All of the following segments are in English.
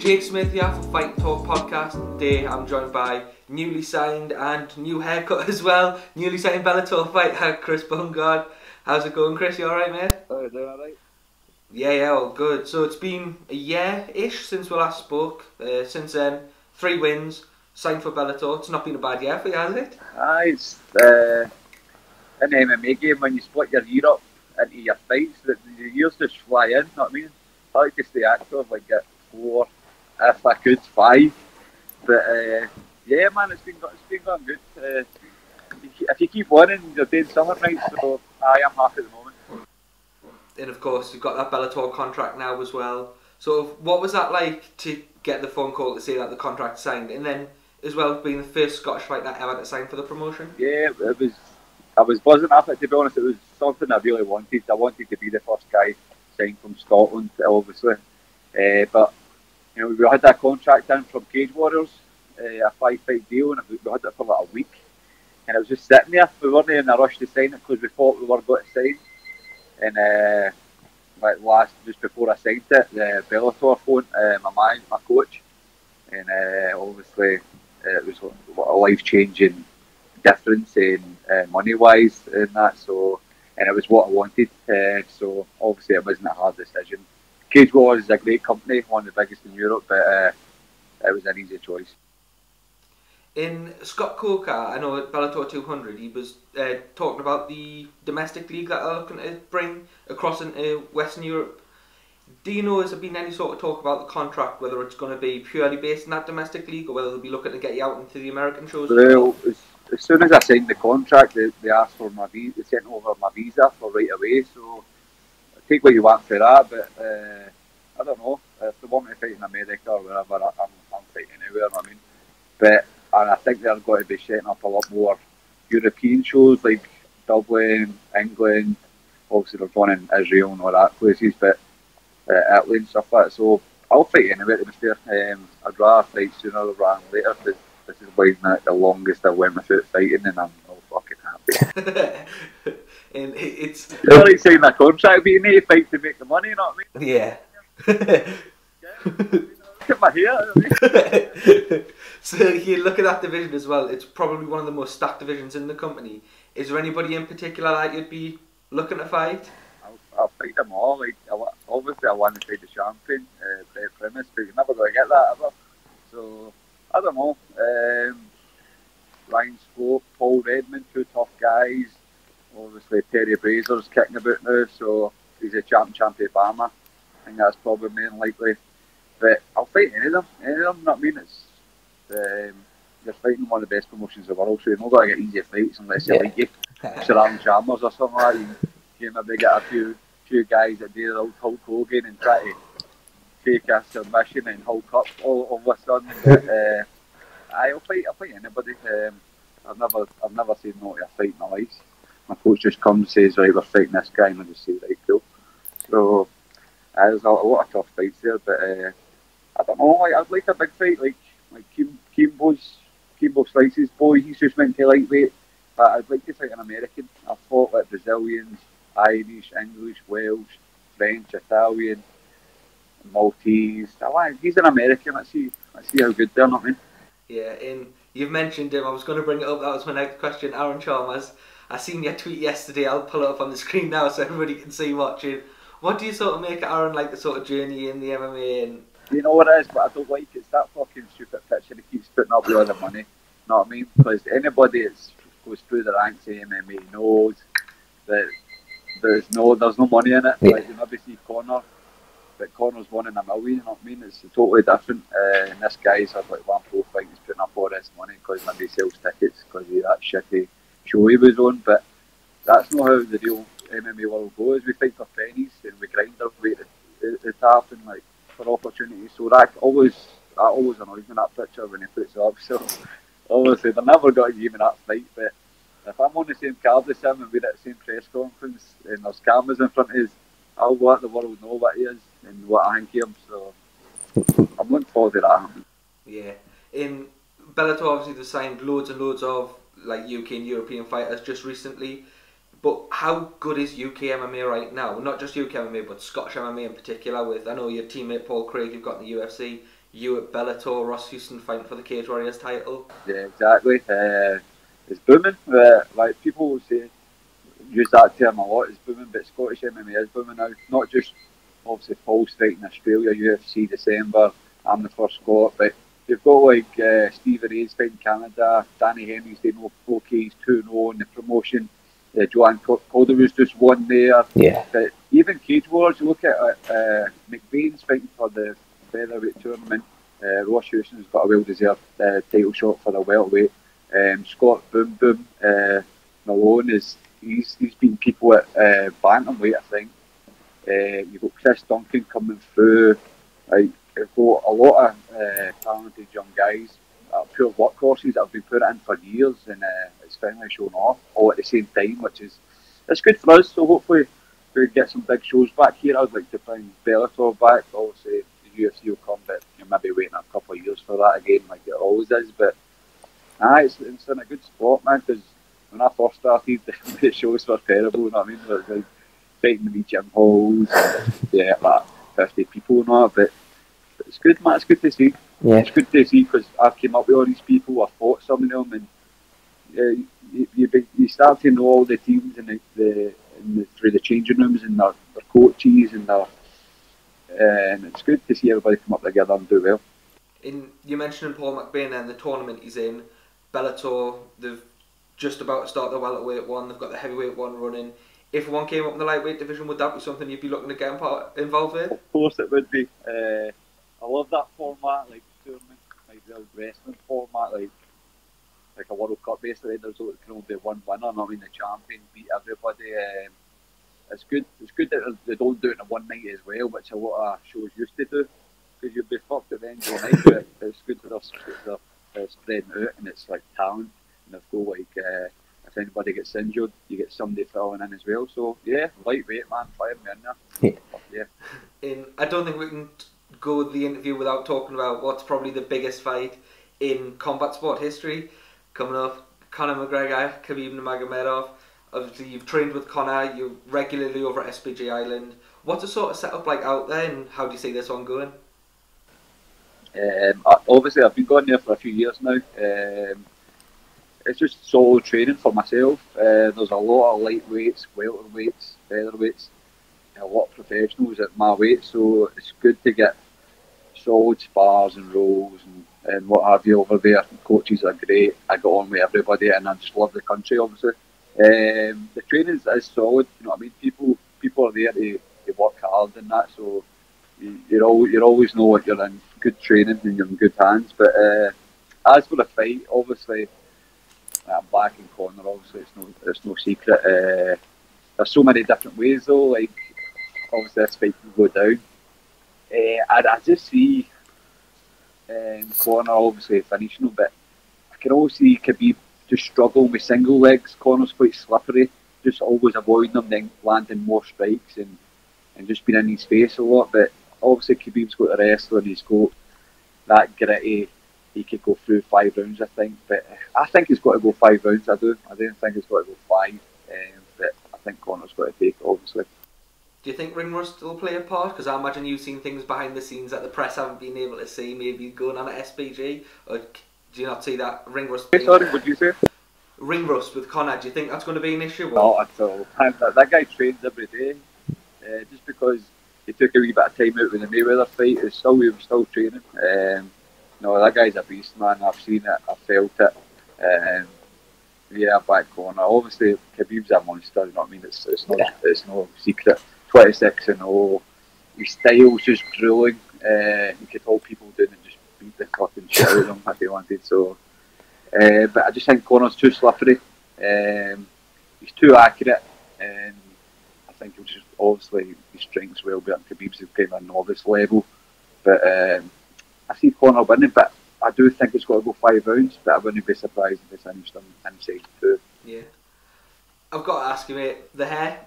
Jake Smith here for Fight Talk Podcast. Today I'm joined by newly signed and new haircut as well, newly signed Bellator fighter Chris Bungard. How's it going, Chris? You alright, mate? Oh, you doing alright? Yeah, all good. So it's been a year-ish since we last spoke. Since then, 3 wins, signed for Bellator. It's not been a bad year for you, has it? It's in the MMA game when you split your year up into your fights, the years just fly in, you know what I mean? I like to stay active, like get 4, if I could 5. But yeah, man, it's been going good. If you keep winning, you're doing something right, so I am happy at the moment. And of course, you've got that Bellator contract now as well. So what was that like to get the phone call to say that the contract signed, and then as well being the first Scottish fighter ever to sign for the promotion? Yeah, I was buzzing off it, to be honest. It was something I really wanted. I wanted to be the first guy signed from Scotland, obviously. But you know, we had that contract in from Cage Warriors, a 5-fight deal, and we had it for like a week. And it was just sitting there. We weren't in a rush to sign it because we thought we were going to sign. And just before I signed it, the Bellator phoned my coach, and obviously it was a life-changing difference in money-wise and that. So, and it was what I wanted. So obviously it wasn't a hard decision. Cage Warriors is a great company, one of the biggest in Europe, but it was an easy choice. In Scott Coker, I know at Bellator 200, he was talking about the domestic league that they're looking to bring across into Western Europe. Do you know, has there been any sort of talk about the contract, whether it's going to be purely based in that domestic league or whether they'll be looking to get you out into the American shows? Well, as soon as I signed the contract, they asked for my visa, they sent over my visa for right away, so I take what you want for that, but I don't know, if they want me to fight in America or wherever, I'm fighting anywhere, I mean. And I think they're going to be setting up a lot more European shows like Dublin, England, obviously there's one in Israel and all that places, but Italy and stuff like that. So I'll fight anywhere, to be fair. I'd rather fight sooner rather than later, because this is why the longest I went without fighting, and I'm all fucking happy. And it's like saying that contract, but you need to fight to make the money, you know what I mean? Yeah. Look at my hair. So you look at that division as well, it's probably one of the most stacked divisions in the company. Is there anybody in particular that you'd be looking to fight? I'll fight them all. Like, obviously I want to fight the champion, Brett Primus, but you're never going to get that ever. So, I don't know. Ryan Slope, Paul Redmond, 2 tough guys. Obviously Terry Brazer's kicking about now, so he's a champion of Bama. I think that's probably main likely. But I'll fight any of them, you know what I mean? It's, you're fighting one of the best promotions in the world, so you're not going to get easy fights unless you like you. Surround Chalmers or something like that. You maybe get a few guys that do the old Hulk Hogan and try to take a submission and Hulk up all of a sudden. But I'll fight anybody. I've never seen no to a fight in my life. My coach just comes and says, right, we're fighting this guy, and I just say, right, cool. So there's a lot of tough fights there, but I don't know, I'd like a big fight like Kimbo Slice's boy. He's just went to lightweight, but I'd like to fight an American. I've fought like Brazilians, Irish, English, Welsh, French, Italian, Maltese. He's an American. Let's see how good they're, not me. Yeah, and you've mentioned him. I was going to bring it up. That was my next question. Aaron Chalmers. I seen your tweet yesterday. I'll pull it up on the screen now so everybody can see watching. What do you sort of make of Aaron, like the sort of journey in the MMA? And you know what it is, but I don't like it's that fucking stupid picture he keeps putting up with all the money. You know what I mean? Because anybody that goes through the ranks of MMA knows that there's no money in it. Yeah. Like you maybe see Conor, but Conor's 1 in a million. You know what I mean? It's totally different. And this guy's had like one pro fight. He's putting up all this money because maybe he sells tickets because of that shitty show he was on. But that's not how the real MMA world goes. We fight for pennies and we grind our way to the top and like for opportunities. So that always annoys me, that picture when he puts it up. So obviously they're never going to give me that fight, but if I'm on the same card as him and we're at the same press conference and there's cameras in front of us, I'll let the world know what he is and what I think of him. So I'm looking forward to that happening. Yeah. In Bellator, obviously they signed loads and loads of like UK and European fighters just recently. But how good is UK MMA right now? Not just UK MMA, but Scottish MMA in particular. With I know your teammate Paul Craig, you've got in the UFC. you at Bellator, Ross Houston fighting for the Cage Warriors title. Yeah, exactly. It's booming. Like people will say, use that term a lot. It's booming, but Scottish MMA is booming now. Not just obviously Paul's fighting in Australia, UFC December. I'm the first Scot, but you've got like Stephen A's fighting Canada, Danny Henry's doing okay, he's 2-0 in the promotion. Joanne Calderwood's just won there. Yeah. But even Cage Wars, you look at McBain's fighting for the featherweight tournament. Ross Houston's got a well-deserved title shot for the welterweight. Scott Boom Boom Malone he's beaten people at bantamweight, I think. You've got Chris Duncan coming through. Like, you've got a lot of talented young guys, pure workhorses that have been put in for years, and it's finally shown off all at the same time, which is it's good for us. So hopefully we get some big shows back here. I'd like to bring Bellator back. Obviously the UFC will come, but you're maybe waiting a couple of years for that again, like it always is. But it's in a good spot, man, because when I first started, the shows were terrible, you know what I mean? It was like fighting in the gym halls, yeah, like 50 people and all that, but it's good, man, it's good to see. Yeah. It's good to see, because I've came up with all these people, I've fought some of them, and you start to know all the teams and through the changing rooms and their coaches and it's good to see everybody come up together and do well. You mentioned Paul McBain and the tournament he's in, Bellator, they've just about to start the welterweight one, they've got the heavyweight one running. If one came up in the lightweight division, would that be something you'd be looking to get involved with? Of course it would be. I love that format, like tournament, like the wrestling format, like a World Cup basically. There's can only be one winner, not mean the champion beat everybody. It's good. It's good that they don't do it in one night as well, which a lot of shows used to do, because you'd be fucked at the end of the night. But it's good that they're spreading out, and it's like talent, and they've got like if anybody gets injured, you get somebody filling in as well. So yeah, lightweight, man, fire me in there. Yeah. I don't think we can go the interview without talking about what's probably the biggest fight in combat sport history coming up. Conor McGregor, Khabib Nurmagomedov. Obviously you've trained with Conor, you're regularly over at SPG Island. What's the sort of setup like out there, and how do you see this one going? Obviously I've been going there for a few years now. It's just solo training for myself. There's a lot of lightweights, welterweights, featherweights, a lot of professionals at my weight, so it's good to get solid spars and rolls and what have you over there. The coaches are great. I got on with everybody, and I just love the country, obviously. The training is solid, you know what I mean? People are there to work hard and that, so you always know what you're in good training and you're in good hands. But as for the fight, obviously I'm back in Conor, obviously it's no secret. There's so many different ways though, like obviously this fight can go down. I just see Conor obviously finishing him, but I can also see Khabib just struggling with single legs. Conor's quite slippery, just always avoiding them, then landing more strikes and just being in his face a lot. But obviously Khabib's got the wrestling, he's got that gritty. He could go through 5 rounds, I think, but I think he's got to go 5 rounds. I don't think he's got to go 5, but I think Conor's got to take it, obviously. Do you think ring rust will play a part? Because I imagine you've seen things behind the scenes that the press haven't been able to see, maybe going on at SPG, or do you not see that ring rust? Sorry, what did you say? Ring rust with Conor, do you think that's going to be an issue? Not at all. That guy trains every day. Just because he took a wee bit of time out with the Mayweather fight, he was still training. No, that guy's a beast, man. I've seen it, I've felt it. Yeah, back Conor. Obviously, Khabib's a monster, you know what I mean? It's no secret. 26-0. His style's just grueling. He could hold people down and just beat the fucking shit out of them if he wanted. So, but I just think Conor's too slippery. He's too accurate, and I think he'll just obviously his strengths will be at Khabib's kind of novice level. But I see Conor winning, but I do think it's got to go 5 rounds, but I wouldn't be surprised if it's finished inside 2. Yeah. I've got to ask you, mate, the hair,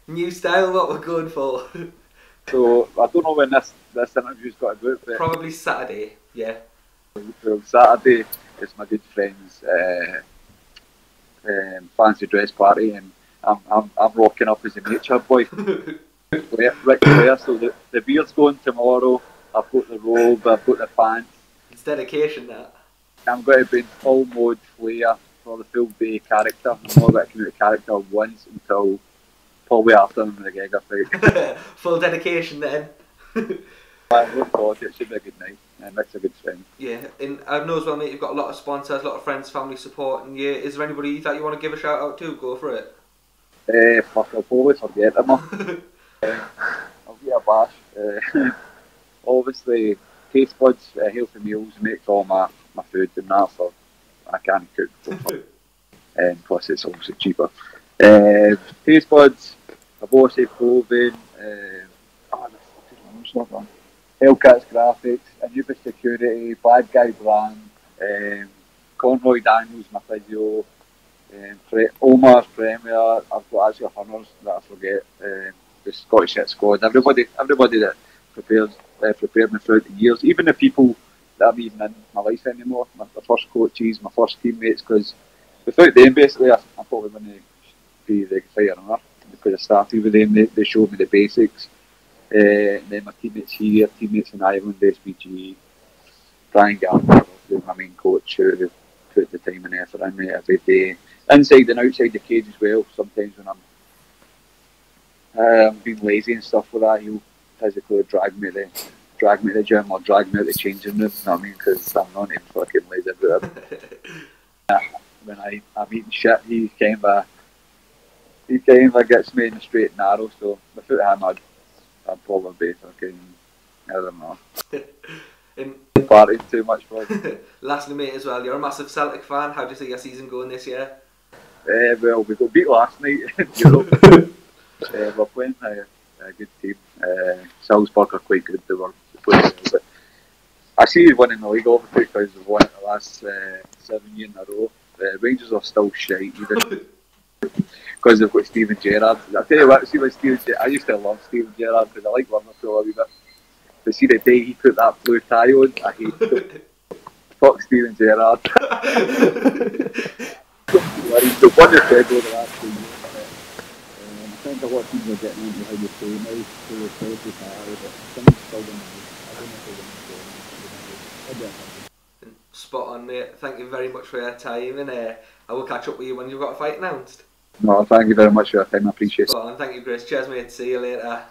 new style, what we're going for? So, I don't know when this interview's got to go, but probably Saturday, yeah. Well, Saturday is my good friend's fancy dress party, and I'm rocking up as a nature boy. Rick Flair, so the beard's going tomorrow. I've got the robe, I've got the pants. It's dedication, that. I'm going to be in full mode flair for the full day character. I'm not going to come out of character once until probably after the McGregor fight. Full dedication then. I look forward to it. It should be a good night. And Nick's a good friend. Yeah, and I know as well, mate, you've got a lot of sponsors, a lot of friends, family supporting you. Is there anybody that you want to give a shout out to? Go for it. Fuck, I'll probably forget them. I'll get a bash. Obviously, Taste Buds, Healthy Meals makes all my food and that, so I can't cook. And plus it's obviously cheaper. Taste Buds, Aborted Clothing, Hellcats Graphics, Anubis Security, Bad Guy Brand, Conroy Daniels, my physio, Omar's Premier. I've got actually Hunters that I forget. The Scottish Hit Squad. Everybody that prepared me throughout the years. Even the people that aren't even in my life anymore. My first coaches, my first teammates. Because without them, basically, I probably wouldn't be the fighter on earth. Because I started with them, they showed me the basics. And then my teammates here, teammates in Ireland, SBG, Brian Gardner, who's my main coach, who put the time and effort in me every day, inside and outside the cage as well. Sometimes when I'm being lazy and stuff like that, he'll physically drag me to the gym or drag me out the changing room. You know what I mean? Because I'm not even fucking lazy about it. When I'm eating shit, he kind of gets me in the straight and narrow. So without him, I'd probably be fucking, I don't know. Partying too much, probably. Lastly, mate, as well, you're a massive Celtic fan. How do you see your season going this year? Well, we got beat last night in Europe. We're playing a good team. Salzburg are quite good. They were playing well, but I see you winning the league obviously because we've won it the last 7 years in a row. Rangers are still shite even because they've got Steven Gerrard. I tell you what, see with Steven Gerrard, I used to love Steven Gerrard because I like Liverpool a wee bit. But see the day he put that blue tie on, I hate it. Fuck Steven Gerrard. They've won the treble the last 2 years. I think a lot of people are getting into how they play now, so they're still tired, but someone's still going to do. I don't know if they're going to do. Spot on, mate. Thank you very much for your time, and I will catch up with you when you've got a fight announced. No, thank you very much for your time, I appreciate it. Spot on, thank you, Chris. Cheers, mate. See you later.